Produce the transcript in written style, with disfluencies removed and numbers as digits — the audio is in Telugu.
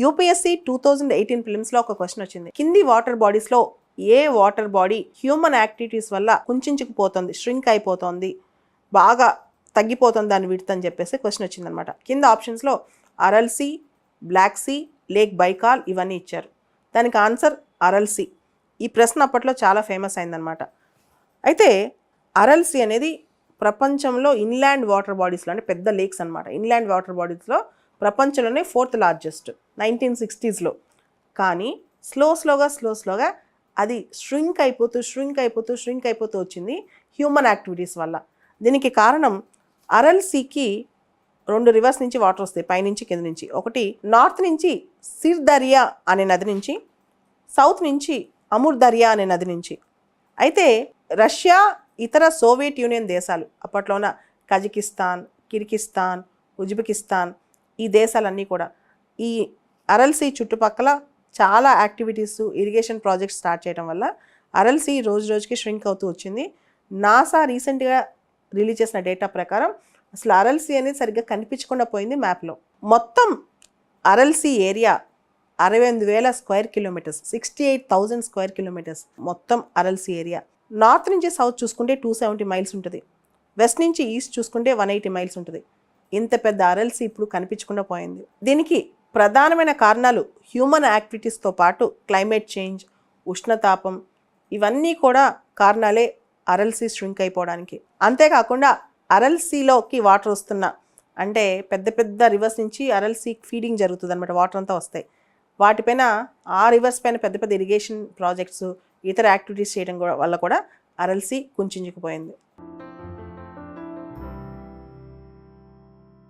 యూపీఎస్సీ 2018 ప్రిలిమ్స్లో ఒక క్వశ్చన్ వచ్చింది. కింది వాటర్ బాడీస్లో ఏ వాటర్ బాడీ హ్యూమన్ యాక్టివిటీస్ వల్ల కుంచుకుపోతుంది, ష్రింక్ అయిపోతుంది, బాగా తగ్గిపోతుంది దాని విడ్త్ అని చెప్పేసి క్వశ్చన్ వచ్చిందనమాట. కింద ఆప్షన్స్లో Aral Sea, Black Sea, Lake Baikal ఇవన్నీ ఇచ్చారు. దానికి ఆన్సర్ అరల్ సీ. ఈ ప్రశ్న అప్పట్లో చాలా ఫేమస్ అయిందనమాట. అయితే అరల్ సీ అనేది ప్రపంచంలో ఇన్లాండ్ వాటర్ బాడీస్లో, అంటే పెద్ద లేక్స్ అనమాట, ఇన్లాండ్ వాటర్ బాడీస్లో ప్రపంచంలోనే 4th లార్జెస్ట్ 1960s. కానీ స్లోగా అది ష్రింక్ అయిపోతూ వచ్చింది హ్యూమన్ యాక్టివిటీస్ వల్ల. దీనికి కారణం అరల్ సీకి 2 రివర్స్ నుంచి వాటర్ వస్తాయి, పైనుంచి కింద నుంచి. ఒకటి నార్త్ నుంచి సిర్ దరియా అనే నది నుంచి, సౌత్ నుంచి అమూర్ దరియా అనే నది నుంచి. అయితే రష్యా, ఇతర సోవియట్ యూనియన్ దేశాలు అప్పట్లోన కజకిస్తాన్, కిర్గిస్తాన్, ఉజ్బెకిస్తాన్, ఈ దేశాలన్నీ కూడా ఈ అరల్ సీ చుట్టుపక్కల చాలా యాక్టివిటీస్, ఇరిగేషన్ ప్రాజెక్ట్స్ స్టార్ట్ చేయడం వల్ల అరల్ సీ రోజుకి ష్రింక్ అవుతూ వచ్చింది. నాసా రీసెంట్గా రిలీజ్ చేసిన డేటా ప్రకారం అసలు అరల్ సీ అనేది సరిగ్గా కనిపించకుండా పోయింది మ్యాప్లో. మొత్తం Aral Sea area 68,000 square kilometres, 68,000 square kilometres మొత్తం అరల్ సీ ఏరియా. నార్త్ నుంచి సౌత్ చూసుకుంటే 270 మైల్స్ ఉంటుంది, వెస్ట్ నుంచి ఈస్ట్ చూసుకుంటే 180 మైల్స్ ఉంటుంది. ఇంత పెద్ద అరల్ సీ ఇప్పుడు కనిపించకుండా పోయింది. దీనికి ప్రధానమైన కారణాలు హ్యూమన్ యాక్టివిటీస్తో పాటు క్లైమేట్ చేంజ్, ఉష్ణతాపం, ఇవన్నీ కూడా కారణాలే అరల్ సీ ష్రింక్ అయిపోవడానికి. అంతేకాకుండా అరల్ సీలోకి వాటర్ వస్తున్న, అంటే పెద్ద రివర్స్ నుంచి అరల్ సీ ఫీడింగ్ జరుగుతుంది అనమాట, వాటర్ అంతా వస్తాయి. వాటిపైన ఆ రివర్స్ పైన పెద్ద ఇరిగేషన్ ప్రాజెక్ట్స్, ఇతర యాక్టివిటీస్ చేయడం వల్ల కూడా అరల్ సీ కుంచుకుపోయింది.